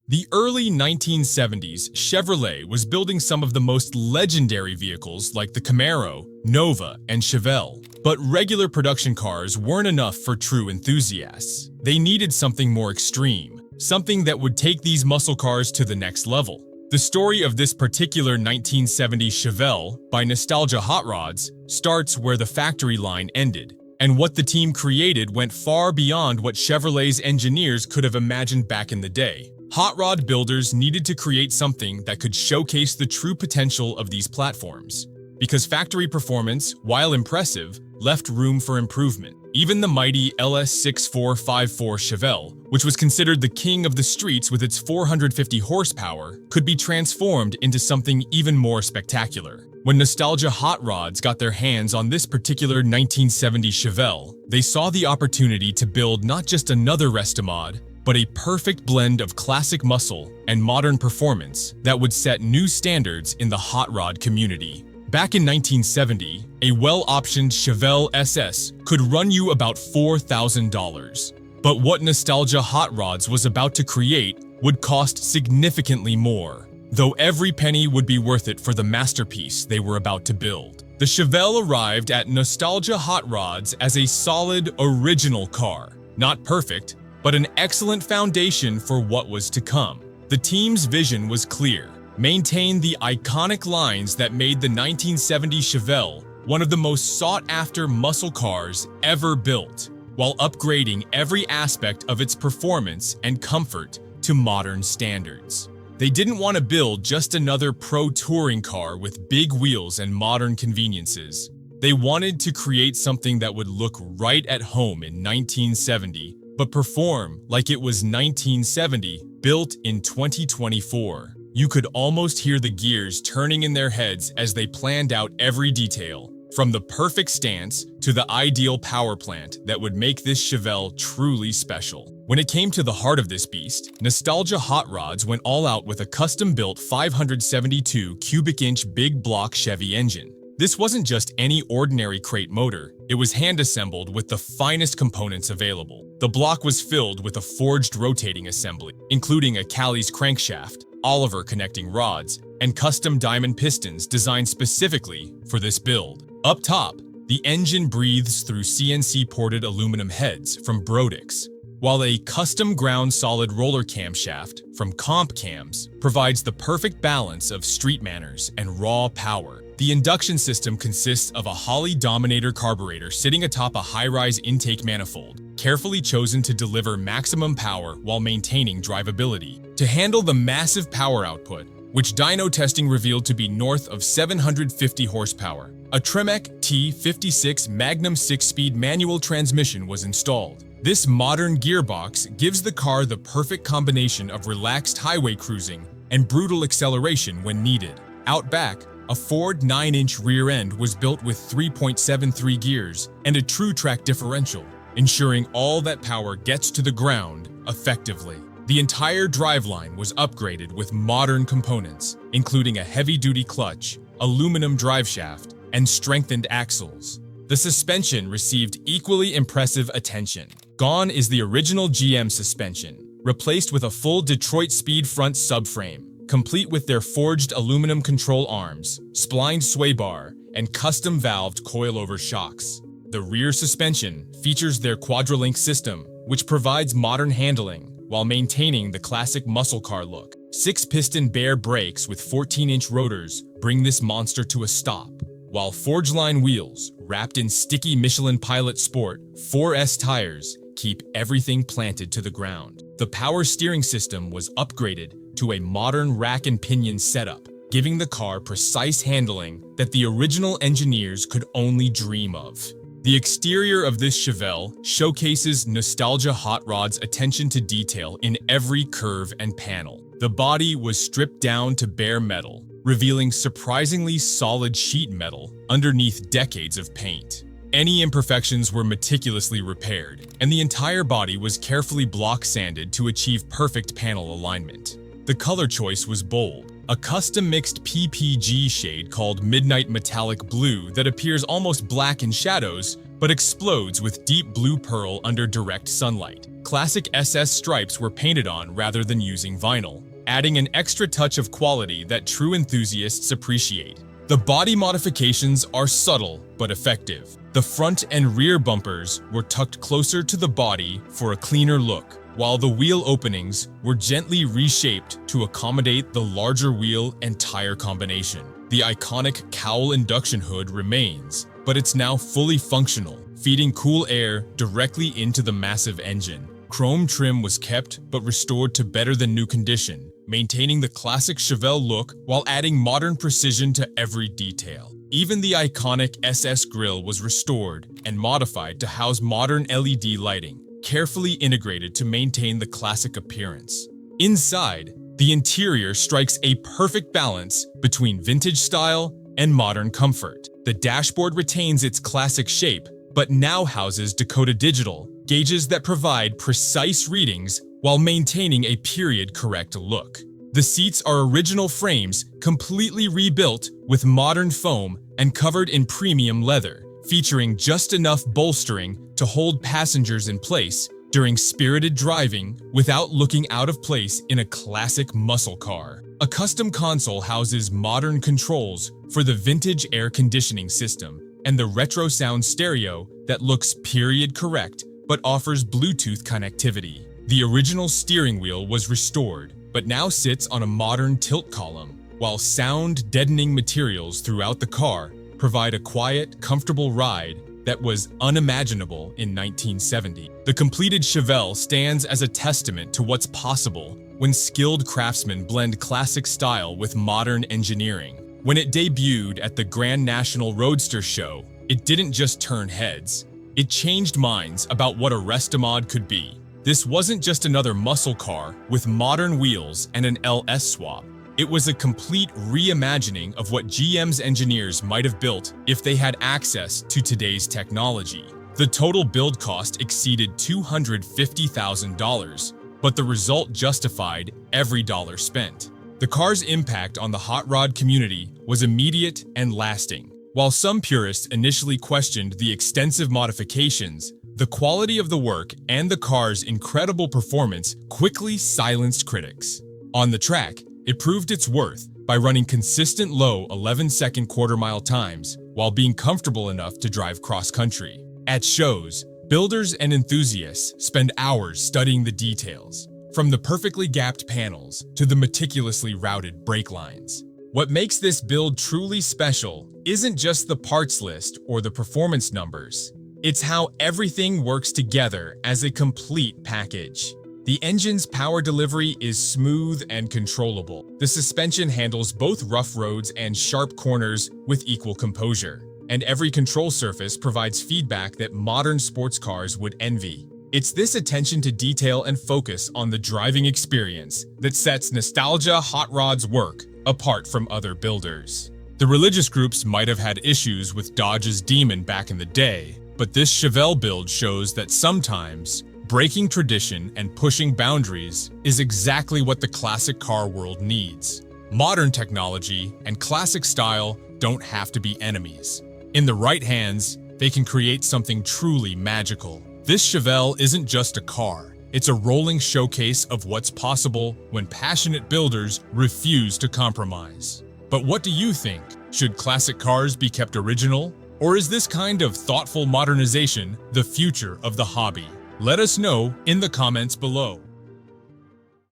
The early 1970s, Chevrolet was building some of the most legendary vehicles like the Camaro, Nova, and Chevelle. But regular production cars weren't enough for true enthusiasts. They needed something more extreme, something that would take these muscle cars to the next level. The story of this particular 1970 Chevelle by Nostalgia Hot Rods starts where the factory line ended, and what the team created went far beyond what Chevrolet's engineers could have imagined back in the day. Hot rod builders needed to create something that could showcase the true potential of these platforms, because factory performance, while impressive, left room for improvement. Even the mighty LS6454 Chevelle, which was considered the king of the streets with its 450 horsepower, could be transformed into something even more spectacular. When Nostalgia Hot Rods got their hands on this particular 1970 Chevelle, they saw the opportunity to build not just another Restomod, but a perfect blend of classic muscle and modern performance that would set new standards in the hot rod community. Back in 1970, a well-optioned Chevelle SS could run you about $4,000. But what Nostalgia Hot Rods was about to create would cost significantly more, though every penny would be worth it for the masterpiece they were about to build. The Chevelle arrived at Nostalgia Hot Rods as a solid, original car. Not perfect, but an excellent foundation for what was to come. The team's vision was clear: maintain the iconic lines that made the 1970 Chevelle one of the most sought-after muscle cars ever built, while upgrading every aspect of its performance and comfort to modern standards. They didn't want to build just another pro touring car with big wheels and modern conveniences. They wanted to create something that would look right at home in 1970, but perform like it was 1970, built in 2024. You could almost hear the gears turning in their heads as they planned out every detail, from the perfect stance to the ideal power plant that would make this Chevelle truly special. When it came to the heart of this beast, Nostalgia Hot Rods went all out with a custom-built 572 cubic inch big block Chevy engine. This wasn't just any ordinary crate motor, it was hand-assembled with the finest components available. The block was filled with a forged rotating assembly, including a Callie's crankshaft, Oliver connecting rods, and custom diamond pistons designed specifically for this build. Up top, the engine breathes through CNC-ported aluminum heads from Brodix, while a custom ground solid roller camshaft from Comp Cams provides the perfect balance of street manners and raw power. The induction system consists of a Holley Dominator carburetor sitting atop a high-rise intake manifold, carefully chosen to deliver maximum power while maintaining drivability. To handle the massive power output, which dyno testing revealed to be north of 750 horsepower, a Tremec T56 Magnum 6-speed manual transmission was installed. This modern gearbox gives the car the perfect combination of relaxed highway cruising and brutal acceleration when needed. Out back, a Ford 9-inch rear end was built with 3.73 gears and a true track differential, ensuring all that power gets to the ground effectively. The entire driveline was upgraded with modern components, including a heavy-duty clutch, aluminum driveshaft, and strengthened axles. The suspension received equally impressive attention. Gone is the original GM suspension, replaced with a full Detroit Speed front subframe, complete with their forged aluminum control arms, splined sway bar, and custom-valved coilover shocks. The rear suspension features their Quadralink system, which provides modern handling while maintaining the classic muscle car look. 6-piston bare brakes with 14-inch rotors bring this monster to a stop, while Forgeline wheels, wrapped in sticky Michelin Pilot Sport 4S tires, keep everything planted to the ground. The power steering system was upgraded to a modern rack and pinion setup, giving the car precise handling that the original engineers could only dream of. The exterior of this Chevelle showcases Nostalgia Hot Rods' attention to detail in every curve and panel. The body was stripped down to bare metal, revealing surprisingly solid sheet metal underneath decades of paint. Any imperfections were meticulously repaired, and the entire body was carefully block sanded to achieve perfect panel alignment. The color choice was bold, a custom mixed PPG shade called Midnight Metallic Blue that appears almost black in shadows but explodes with deep blue pearl under direct sunlight. classic SS stripes were painted on rather than using vinyl, adding an extra touch of quality that true enthusiasts appreciate. The body modifications are subtle but effective. The front and rear bumpers were tucked closer to the body for a cleaner look, while the wheel openings were gently reshaped to accommodate the larger wheel and tire combination. The iconic cowl induction hood remains, but it's now fully functional, feeding cool air directly into the massive engine. Chrome trim was kept but restored to better than new condition, maintaining the classic Chevelle look while adding modern precision to every detail. Even the iconic SS grille was restored and modified to house modern LED lighting, carefully integrated to maintain the classic appearance. Inside, the interior strikes a perfect balance between vintage style and modern comfort. The dashboard retains its classic shape, but now houses Dakota Digital gauges that provide precise readings while maintaining a period-correct look. The seats are original frames, completely rebuilt with modern foam and covered in premium leather, featuring just enough bolstering to hold passengers in place during spirited driving without looking out of place in a classic muscle car. A custom console houses modern controls for the vintage air conditioning system and the retro sound stereo that looks period-correct but offers Bluetooth connectivity. The original steering wheel was restored, but now sits on a modern tilt column, while sound-deadening materials throughout the car provide a quiet, comfortable ride that was unimaginable in 1970. The completed Chevelle stands as a testament to what's possible when skilled craftsmen blend classic style with modern engineering. When it debuted at the Grand National Roadster Show, it didn't just turn heads. It changed minds about what a Restomod could be. This wasn't just another muscle car with modern wheels and an LS swap. It was a complete reimagining of what GM's engineers might have built if they had access to today's technology. The total build cost exceeded $250,000, but the result justified every dollar spent. The car's impact on the hot rod community was immediate and lasting. While some purists initially questioned the extensive modifications, the quality of the work and the car's incredible performance quickly silenced critics. On the track, it proved its worth by running consistent low 11-second quarter-mile times while being comfortable enough to drive cross-country. At shows, builders and enthusiasts spend hours studying the details, from the perfectly gapped panels to the meticulously routed brake lines. What makes this build truly special isn't just the parts list or the performance numbers. It's how everything works together as a complete package. The engine's power delivery is smooth and controllable. The suspension handles both rough roads and sharp corners with equal composure, and every control surface provides feedback that modern sports cars would envy. It's this attention to detail and focus on the driving experience that sets Nostalgia Hot Rod's work apart from other builders. The religious groups might have had issues with Dodge's Demon back in the day, but this Chevelle build shows that sometimes breaking tradition and pushing boundaries is exactly what the classic car world needs. Modern technology and classic style don't have to be enemies. In the right hands, they can create something truly magical. This Chevelle isn't just a car. It's a rolling showcase of what's possible when passionate builders refuse to compromise. But what do you think? Should classic cars be kept original? Or is this kind of thoughtful modernization the future of the hobby? Let us know in the comments below.